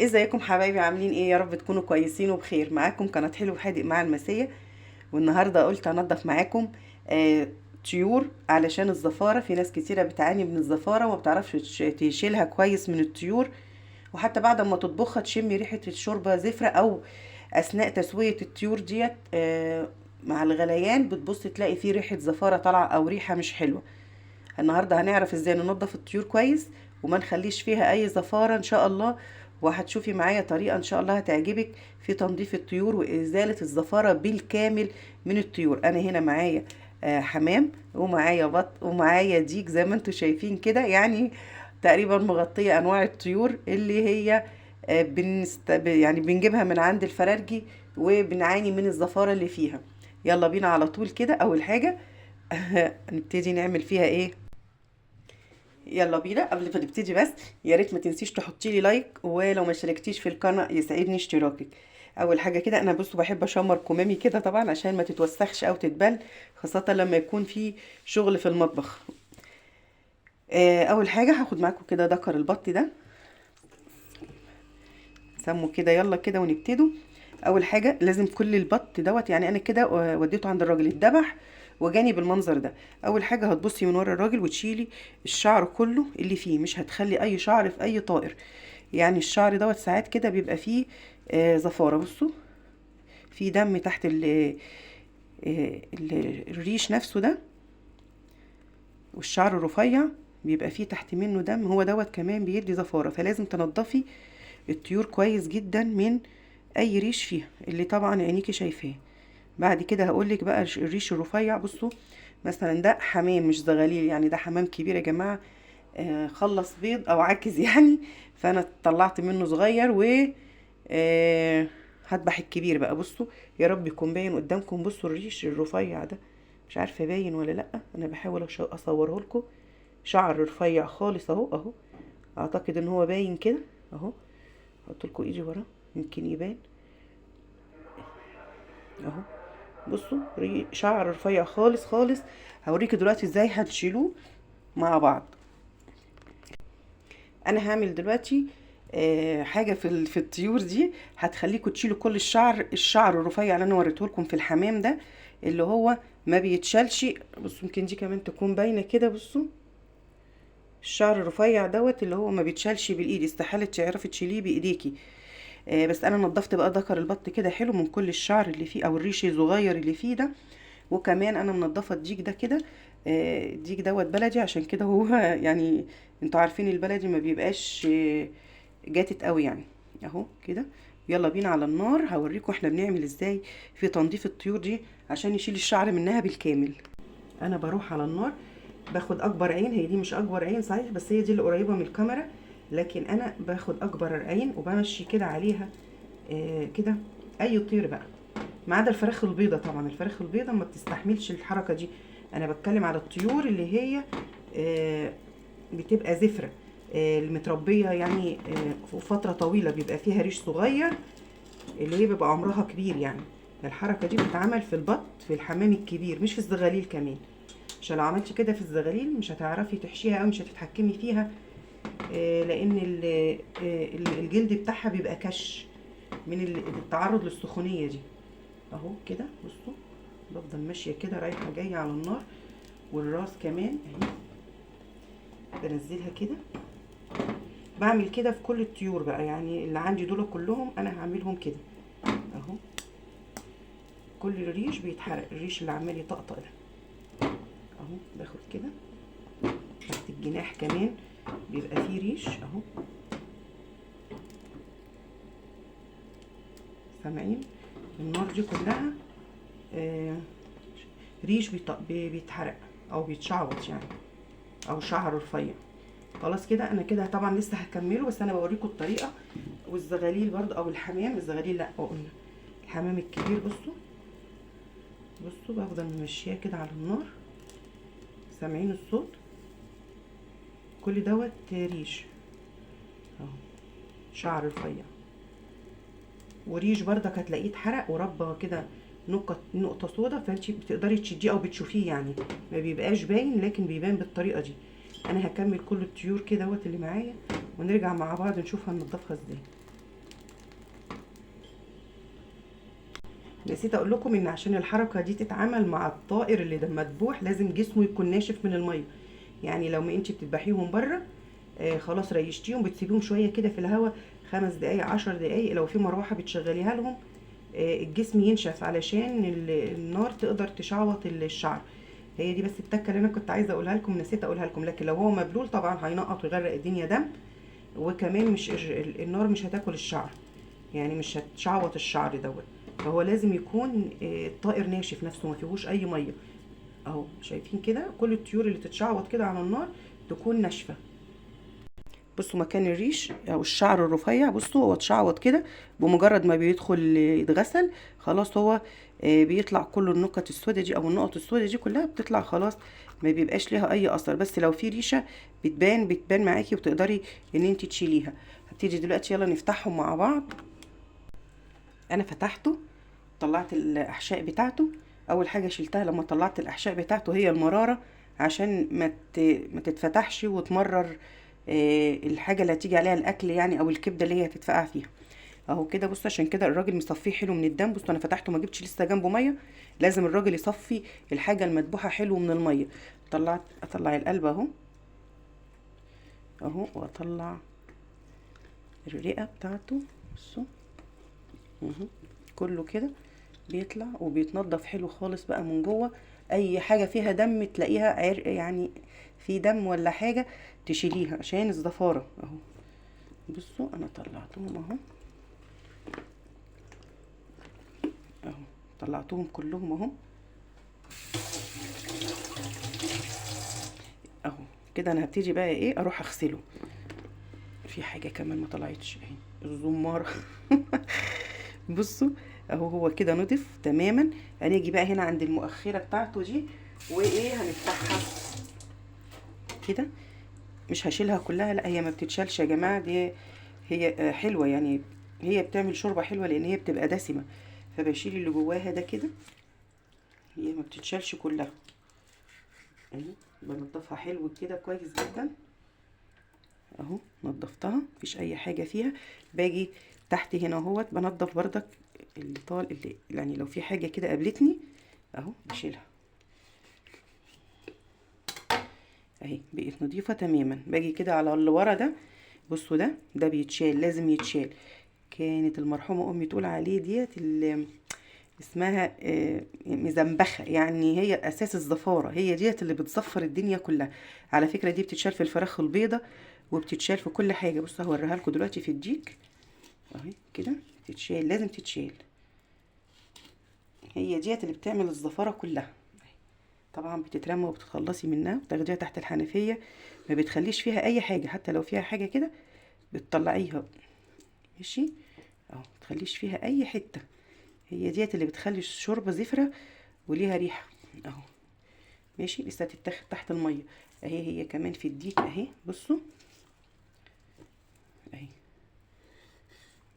ازيكم حبايبي؟ عاملين ايه؟ يا رب تكونوا كويسين وبخير. معاكم قناة حلو وحادق مع المسية. والنهاردة قلت انضف معاكم طيور علشان الزفارة. في ناس كتيرة بتعاني من الزفارة وما بتعرفش تشيلها كويس من الطيور، وحتى بعد ما تطبخها تشمي ريحة الشوربة زفرة، او اثناء تسوية الطيور ديت مع الغليان بتبص تلاقي فيه ريحة زفارة طالعة او ريحة مش حلوة. النهارده هنعرف ازاي ننضف الطيور كويس وما نخليش فيها اي زفارة ان شاء الله. وهتشوفي معايا طريقة ان شاء الله هتعجبك في تنظيف الطيور وازالة الزفارة بالكامل من الطيور. انا هنا معايا حمام، ومعايا بط، ومعايا ديك زي ما انتم شايفين كده، يعني تقريبا مغطية انواع الطيور اللي هي يعني بنجيبها من عند الفرارجي وبنعاني من الزفارة اللي فيها. يلا بينا على طول كده. اول حاجة نبتدي نعمل فيها ايه؟ يلا بينا. قبل ما نبتدي بس يا ريت ما تنسيش تحطي لي لايك، ولو ما اشتركتيش في القناه يسعدني اشتراكك. اول حاجه كده انا بصوا بحب اشمر كمامي كده طبعا عشان ما تتوسخش او تتبل، خاصه لما يكون في شغل في المطبخ. اول حاجه هاخد معاكم كده دكر البط ده، سموا كده. يلا كده ونبتدوا. اول حاجه لازم كل البط دوت، يعني انا كده وديته عند الراجل اتذبح وجاني بالمنظر ده. اول حاجه هتبصي من ورا الراجل وتشيلي الشعر كله اللي فيه، مش هتخلي اي شعر في اي طائر. يعني الشعر دوت ساعات كده بيبقى فيه زفاره. بصوا في دم تحت الريش نفسه ده، والشعر الرفيع بيبقى فيه تحت منه دم، هو دوت كمان بيدي زفاره. فلازم تنضفي الطيور كويس جدا من اي ريش فيها اللي طبعا عينيكي شايفاه. بعد كده هقولك بقى الريش الرفيع. بصوا مثلا ده حمام مش زغاليل، يعني ده حمام كبير يا جماعه، خلص بيض او عاكس يعني. فانا طلعت منه صغير و هذبح الكبير بقى. بصوا يا رب يكون باين قدامكم. بصوا الريش الرفيع ده، مش عارفه باين ولا لا، انا بحاول اصوره لكم. شعر رفيع خالص اهو اهو، اعتقد ان هو باين كده اهو. احط لكم ايدي ورا يمكن يبان اهو. بصوا شعر رفيع خالص خالص. هوريكي دلوقتي ازاي هتشيلوه مع بعض. انا هعمل دلوقتي حاجه في الطيور دي هتخليكم تشيلوا كل الشعر الرفيع اللي انا وريته لكم في الحمام ده، اللي هو ما بيتشالش. بصوا يمكن دي كمان تكون باينه كده. بصوا الشعر الرفيع دوت اللي هو ما بيتشالش بالايد، استحاله تعرفي تشيليه بايديكي. بس انا نضفت بقى ذكر البط كده حلو من كل الشعر اللي فيه او الريش الصغير اللي فيه ده. وكمان انا منضفه الديك ده كده. الديك دوت بلدي، عشان كده هو يعني انتوا عارفين البلدي ما بيبقاش جاتت قوي يعني اهو كده. يلا بينا على النار هوريكم احنا بنعمل ازاي في تنظيف الطيور دي عشان يشيل الشعر منها بالكامل. انا بروح على النار باخد اكبر عين، هي دي مش اكبر عين صحيح بس هي دي اللي قريبه من الكاميرا، لكن انا باخد اكبر عين وبمشي كده عليها كده اي طير بقى، ما عدا الفراخ البيضة. طبعا الفراخ البيضة ما بتستحملش الحركة دي. انا بتكلم على الطيور اللي هي بتبقى زفرة، المتربية يعني فترة طويلة بيبقى فيها ريش صغير، اللي هي بيبقى عمرها كبير يعني. الحركة دي بتتعمل في البط في الحمام الكبير مش في الزغاليل كمان، عشان لو عملتي كده في الزغاليل مش هتعرفي تحشيها او مش هتتحكمي فيها، لان الجلد بتاعها بيبقى كش من التعرض للسخونية دي اهو كده. بصوا بفضل ماشيه كده رايحه جايه على النار، والراس كمان اهي بنزلها كده. بعمل كده في كل الطيور بقى، يعني اللي عندي دول كلهم انا هعملهم كده اهو. كل الريش بيتحرق، الريش اللي عمال يطقطق ده اهو باخد كده. تحت الجناح كمان بيبقى فيه ريش اهو، سامعين النار دي كلها ريش بيتحرق او بيتشعوط يعني، او شعر رفيع. خلاص كده انا كده طبعا لسه هكمله، بس انا بوريكم الطريقه. والزغاليل برضو او الحمام، الزغاليل لا قلنا الحمام الكبير. بصوا بصوا بفضل ممشياه كده على النار، سامعين الصوت؟ كل دوت ريش اهو، شعر رفيع. وريش برضك هتلاقيه اتحرق وربى كده نقطه سودا، فانت بتقدري تشديه او بتشوفيه يعني، ما بيبقاش باين لكن بيبان بالطريقه دي. انا هكمل كل الطيور كده اللي معايا ونرجع مع بعض نشوف هننضفها ازاي. نسيت اقول لكم ان عشان الحركه دي تتعمل مع الطائر اللي ده مذبوح لازم جسمه يكون ناشف من الميه. يعني لو ما انت بتذبحيهم بره خلاص ريشتيهم، بتسيبيهم شويه كده في الهواء 5 دقايق 10 دقايق، لو في مروحه بتشغليها لهم الجسم ينشف علشان النار تقدر تشعوط الشعر. هي دي بس التكه اللي انا كنت عايزه اقولها لكم، نسيت اقولها لكم. لكن لو هو مبلول طبعا هينقط ويغرق الدنيا دم، وكمان مش النار مش هتاكل الشعر، يعني مش هتشعوط الشعر دوت. فهو لازم يكون الطائر ناشف نفسه ما فيهوش اي ميه. اهو شايفين كده كل الطيور اللي تتشعوط كده على النار تكون ناشفه. بصوا مكان الريش او الشعر الرفيع، بصوا هو اتشعوط كده، بمجرد ما بيدخل يتغسل خلاص هو بيطلع كل النقط السوداء دي او النقط السوداء دي كلها بتطلع خلاص، ما بيبقاش ليها اي اثر. بس لو في ريشه بتبان معاكي وتقدري ان انت تشيليها. هبتدي دلوقتي يلا نفتحهم مع بعض. انا فتحته، طلعت الاحشاء بتاعته. اول حاجه شلتها لما طلعت الاحشاء بتاعته هي المراره، عشان ما تتفتحش وتمرر الحاجه اللي هتيجي عليها الاكل يعني، او الكبده اللي هي هتتفقع فيها. اهو كده بصوا، عشان كده الراجل مصفيه حلو من الدم. بصوا انا فتحته ما جبتش لسه جنبه ميه، لازم الراجل يصفي الحاجه المذبوحه حلو من الميه. اطلع القلب اهو، اهو واطلع الرئه بتاعته. بصوا كله كده بيطلع وبيتنضف حلو خالص بقى من جوه. اي حاجه فيها دم تلاقيها عرق يعني، في دم ولا حاجه تشيليها عشان الزفاره. اهو بصوا انا طلعتهم اهو، اهو طلعتهم كلهم اهو، اهو كده. انا هبتدي بقى ايه اروح اغسله. في حاجه كمان ما طلعتش اهي، الزماره بصوا اهو هو كده نضف تماما. هنيجي بقى هنا عند المؤخره بتاعته دي، وايه هنفتحها كده. مش هشيلها كلها، لا هي ما بتتشالش يا جماعه، دي هي حلوه يعني، هي بتعمل شوربه حلوه لان هي بتبقى دسمه، فبشيل اللي جواها ده كده. هي ما بتتشالش كلها اهي، بنضفها حلو كده كويس جدا اهو. نضفتها مفيش اي حاجه فيها. باجي تحت هنا اهوت بنضف بردك اللي يعني لو في حاجه كده قابلتني اهو بشيلها اهي، بقت نظيفه تماما. باجي كده على اللي ورا ده، بصوا ده بيتشال، لازم يتشال. كانت المرحومه امي تقول عليه ديت اللي اسمها مزنبخه، يعني هي اساس الزفاره، هي ديت اللي بتزفر الدنيا كلها. على فكره دي بتتشال في الفراخ البيضه، وبتتشال في كل حاجه. بصوا هوريها لكم دلوقتي في الديك اهي كده تتشال، لازم تتشال. هي ديت اللي بتعمل الزفاره كلها. طبعا بتترمى وبتخلصي منها وتاخديها تحت الحنفيه، ما بتخليش فيها اي حاجه، حتى لو فيها حاجه كده بتطلعيها ماشي اهو، متخليش فيها اي حته. هي ديت اللي بتخلي الشوربه زفره وليها ريحه اهو ماشي. لسه هتتاخد تحت الميه اهي. هي كمان في الديك اهي، بصوا اهي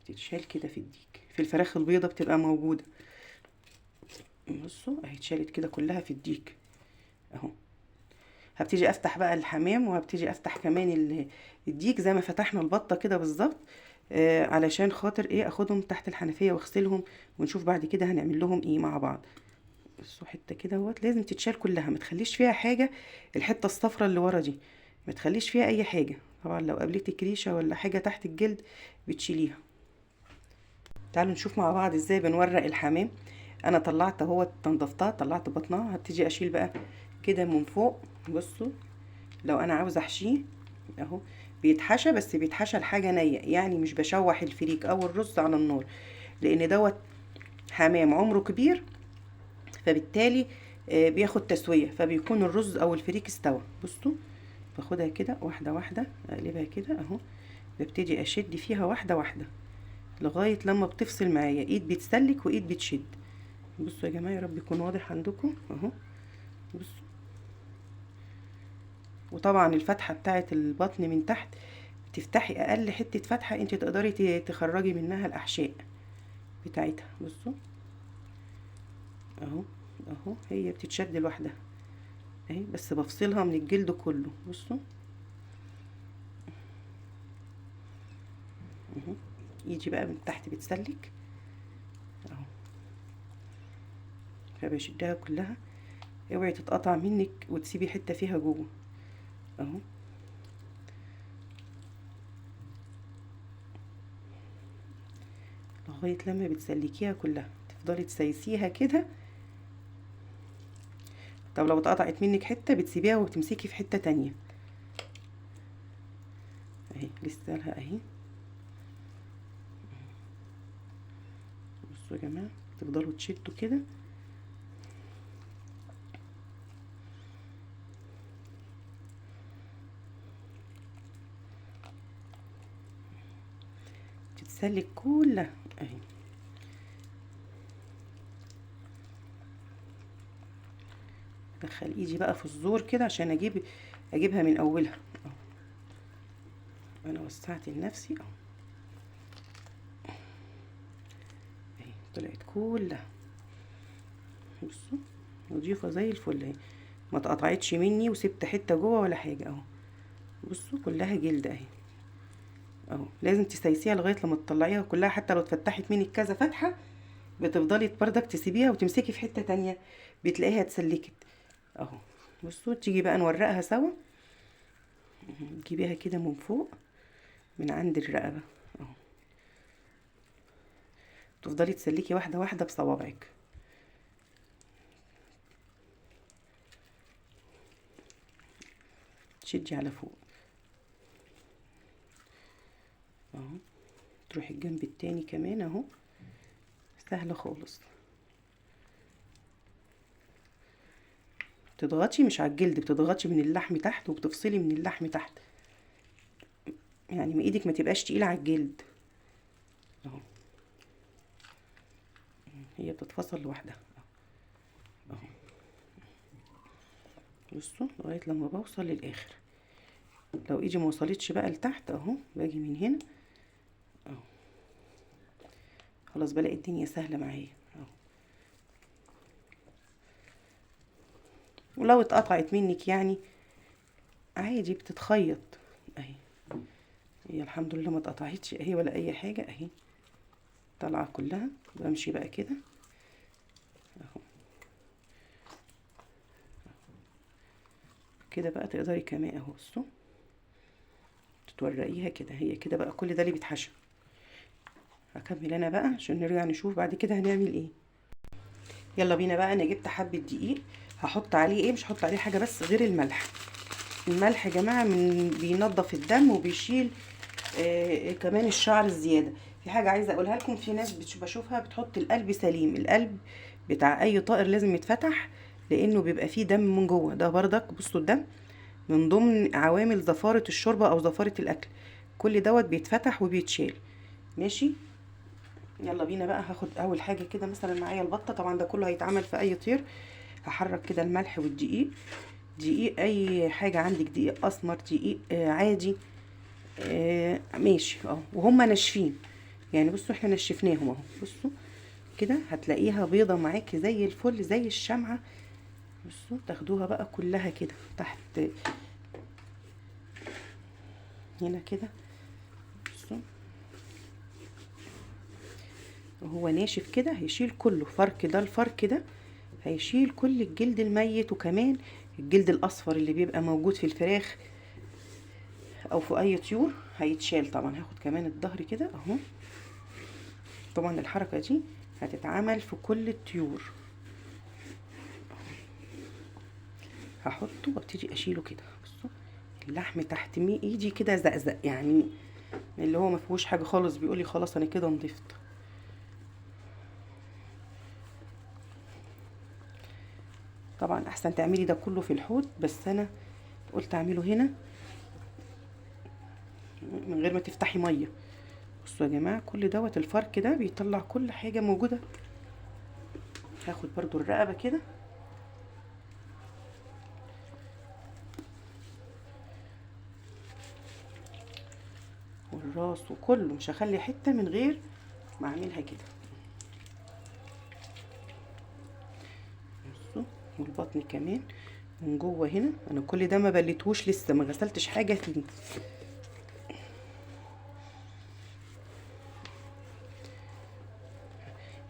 بتتشال كده في الديك. في الفراخ البيضه بتبقى موجوده، بصوا اهي اتشالت كده كلها في الديك اهو. هبتدي افتح بقى الحمام، وهبتدي افتح كمان الديك زي ما فتحنا البطه كده بالظبط، علشان خاطر ايه اخدهم تحت الحنفيه واغسلهم، ونشوف بعد كده هنعمل لهم ايه مع بعض. بصوا حته كده اهوت لازم تتشال كلها، ما تخليش فيها حاجه. الحته الصفراء اللي ورا دي ما تخليش فيها اي حاجه. طبعا لو قابلتك ريشه ولا حاجه تحت الجلد بتشيليها. تعالوا نشوف مع بعض ازاي بنورق الحمام. انا طلعت اهو تنضفتها، طلعت بطنها. هبتدي اشيل بقى كده من فوق. بصوا لو انا عاوزه احشيه اهو بيتحشى، بس بيتحشى لحاجه نيه، يعني مش بشوح الفريك او الرز على النار، لان دوت حمام عمره كبير، فبالتالي بياخد تسويه، فبيكون الرز او الفريك استوى. بصوا باخدها كده واحده واحده، اقلبها كده اهو، ببتدي اشد فيها واحده واحده لغايه لما بتفصل معايا، ايد بتسلك وايد بتشد. بصوا يا جماعه يا رب يكون واضح عندكم اهو. بصوا، وطبعا الفتحه بتاعه البطن من تحت تفتحي اقل حته فتحه انت تقدري تخرجي منها الاحشاء بتاعتها. بصوا اهو، اهو هي بتتشد لوحدها اهي، بس بفصلها من الجلد كله. بصوا اهو، يجي بقى من تحت بتسلك اهو. فبشدها كلها، اوعي تتقطع منك وتسيبي حته فيها جوه اهو. لغايه لما بتسلكيها كلها تفضلي تسيسيها كده. طب لو اتقطعت منك حته بتسيبيها وتمسكي في حته تانية اهي، لسه لها اهي. بصوا يا جماعه، تفضلوا تشدوا كده تتسلك كلها اهي. ادخل ايدي بقى في الزور كده عشان اجيبها من اولها اهو. انا وسعت لنفسي اهو اهي، طلعت كلها. بصوا نضيفه زي الفل اهي، ما اتقطعتش مني وسبت حته جوه ولا حاجه اهو. بصوا كلها جلد اهي اهو. لازم تسيسيها لغايه لما تطلعيها كلها، حتى لو اتفتحت منك كذا فتحه بتفضلي بردك تسيبيها وتمسكي في حته تانية بتلاقيها اتسلكت اهو. بصوا تيجي بقى نورقها سوا، تجيبيها كده من فوق من عند الرقبه اهو، تفضلي تسلكي واحده واحده بصوابعك. تشدي على فوق اهو، تروحي الجنب التاني كمان اهو، سهله خالص. بتضغطي مش على الجلد، بتضغطي من اللحم تحت وبتفصلي من اللحم تحت، يعني ما ايدك ما تبقاش تقيله على الجلد اهو. هي بتتفصل لوحدها اهو. بصوا لغايه لما بوصل للاخر. لو ايدي ما وصلتش بقى لتحت اهو، باجي من هنا اهو، خلاص بلاقي الدنيا سهله معايا اهو. ولو اتقطعت منك يعني عادي بتتخيط اهي. هي الحمد لله ما اتقطعتش اهي ولا اي حاجه اهي، طالعه كلها. بمشي بقى كده اهو كده بقى، تقدري كمان اهو. بصوا تتورقيها كده، هي كده بقى كل ده اللي بيتحشى. هكمل انا بقى عشان نرجع نشوف بعد كده هنعمل ايه. يلا بينا بقى. انا جبت حبه دقيق، هحط عليه ايه؟ مش هحط عليه حاجه بس غير الملح. الملح يا جماعه من بينضف الدم وبيشيل كمان الشعر الزياده. في حاجه عايزه اقولها لكم، في ناس بشوفها بتحط القلب سليم. القلب بتاع اي طائر لازم يتفتح لانه بيبقى فيه دم من جوه. ده بردك بصوا الدم من ضمن عوامل زفاره الشوربه او زفاره الاكل، كل دوت بيتفتح وبيتشال. ماشي يلا بينا بقى. هاخد اول حاجه كده مثلا معايا البطه، طبعا ده كله هيتعمل في اي طير. هحرك كده الملح والدقيق، دقيق اي حاجه عندك، دقيق اسمر، دقيق عادي ماشي اهو. وهم ناشفين يعني، بصوا احنا نشفناهم اهو. بصوا كده هتلاقيها بيضه معاكي زي الفل زي الشمعه. بصوا تاخدوها بقى كلها كده تحت هنا كده. بصوا وهو ناشف كده هيشيل كله فرك، ده الفرك ده هيشيل كل الجلد الميت، وكمان الجلد الاصفر اللي بيبقى موجود في الفراخ او في اي طيور هيتشال. طبعا هاخد كمان الظهر كده اهو. طبعا الحركه دي هتتعمل في كل الطيور. هحطه وابتدي اشيله كده. بصوا اللحم تحت ايدي كده زقزق يعني، اللي هو ما فيهوش حاجه خالص، بيقولي خلاص انا كده نضفت. طبعا احسن تعملي ده كله في الحوض، بس انا قلت اعمله هنا من غير ما تفتحي ميه. بصوا يا جماعه كل دوت الفرك ده بيطلع كل حاجه موجوده. هاخد برضو الرقبه كده والراس وكله، مش هخلي حته من غير ما اعملها كده. بصوا والبطن كمان من جوه هنا. انا كل ده ما بليتهوش لسه، ما غسلتش حاجه فيه.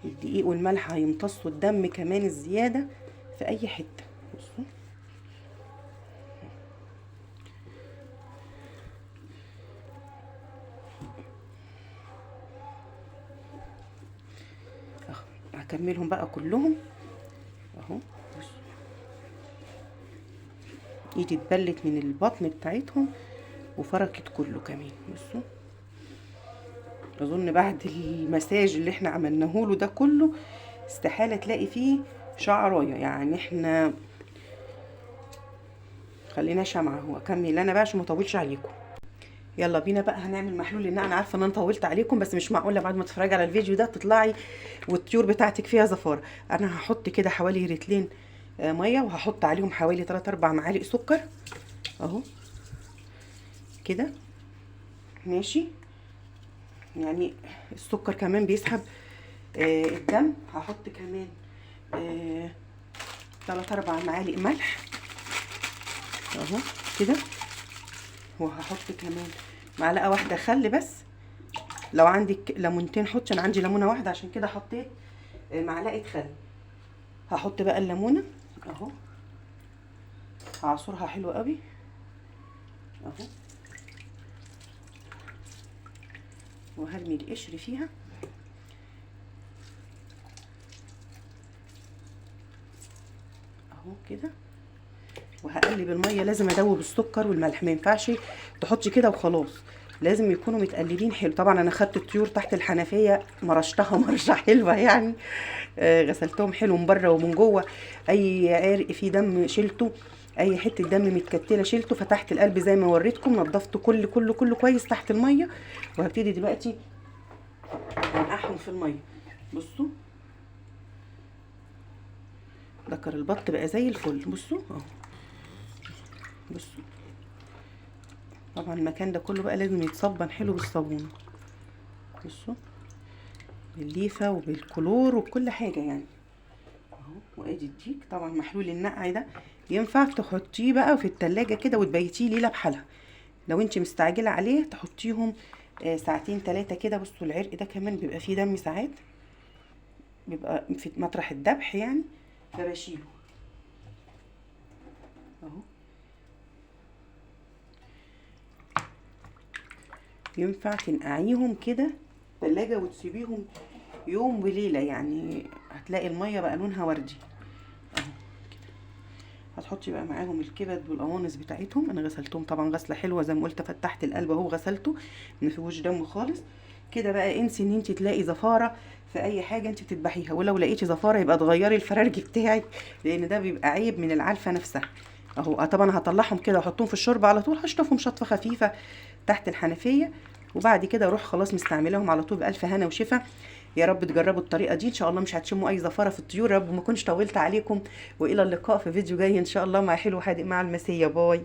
الدقيق والملح هيمتصوا الدم كمان الزياده في اي حته. بصوا اهو، هكملهم بقى كلهم اهو. بصوا ايدي اتبلت من البطن بتاعتهم وفركت كله كمان. بصوا اظن بعد المساج اللي احنا عملناه له ده كله استحاله تلاقي فيه شعرايه، يعني احنا خلينا شمعه اهو. اكمل انا بقى عشان ما اطولش عليكم. يلا بينا بقى هنعمل محلول النقع. انا عارفه ان انا طولت عليكم، بس مش معقوله بعد ما تتفرجي على الفيديو ده تطلعي والطيور بتاعتك فيها زفاره. انا هحط كده حوالي رتلين ميه، وهحط عليهم حوالي 3 4 معالق سكر اهو كده ماشي. يعني السكر كمان بيسحب الدم. هحط كمان 3 4 معالق ملح اهو كده، وهحط كمان معلقه واحده خل بس. لو عندك ليمونتين حطي، انا عندي ليمونه واحده عشان كده حطيت معلقه خل. هحط بقى الليمونه اهو، هعصرها حلو قوي اهو، وهرمي القشر فيها اهو كده، وهقلب الميه. لازم ادوب السكر والملح، ما ينفعش تحطي كده وخلاص، لازم يكونوا متقلبين حلو. طبعا انا خدت الطيور تحت الحنفيه مرشتها مرشه حلوه يعني، غسلتهم حلو من بره ومن جوه، اي عرق فيه دم شلته، اي حته دم متكتله شلته. فتحت القلب زي ما وريتكم، نضفته كله كويس تحت الميه. وهبتدي دلوقتي انقعهم في الميه. بصوا ذكر البط بقى زي الفل. بصوا اهو، بصوا طبعا المكان ده كله بقى لازم يتصبن حلو بالصابونه. بصوا بالليفه وبالكلور وبكل حاجه يعني اهو. وادي الديك. طبعا محلول النقع ده ينفع تحطيه بقى في التلاجة كده وتبيتيه ليله بحالها. لو انت مستعجله عليه تحطيهم ساعتين 3 كده. بصوا العرق ده كمان بيبقى فيه دم ساعات، بيبقى في مطرح الذبح يعني، فبشيله اهو. ينفع تنقعيهم كده تلاجة وتسيبيهم يوم وليلة، يعني هتلاقي المية بقى لونها وردي اهو كده. هتحطي بقى معاهم الكبد والقوانص بتاعتهم. انا غسلتهم طبعا غسلة حلوة زي ما قلت، فتحت القلب اهو غسلته ما فيهوش دم خالص كده. بقى انسي ان انت تلاقي زفارة في اي حاجة انت بتذبحيها، ولو لقيتي زفارة يبقى تغيري الفرارجي بتاعك، لان ده بيبقى عيب من العلفة نفسها اهو. طبعا هطلعهم كده واحطهم في الشوربة على طول، هشطفهم شطفة خفيفة تحت الحنفية، وبعد كده اروح خلاص مستعملاهم على طول بألف هنا وشفا. يا رب تجربوا الطريقه دي ان شاء الله، مش هتشموا اي زفاره في الطيور. يا رب ما كنتش طولت عليكم، والى اللقاء في فيديو جاي ان شاء الله مع حلو حادق مع المسيه. باي.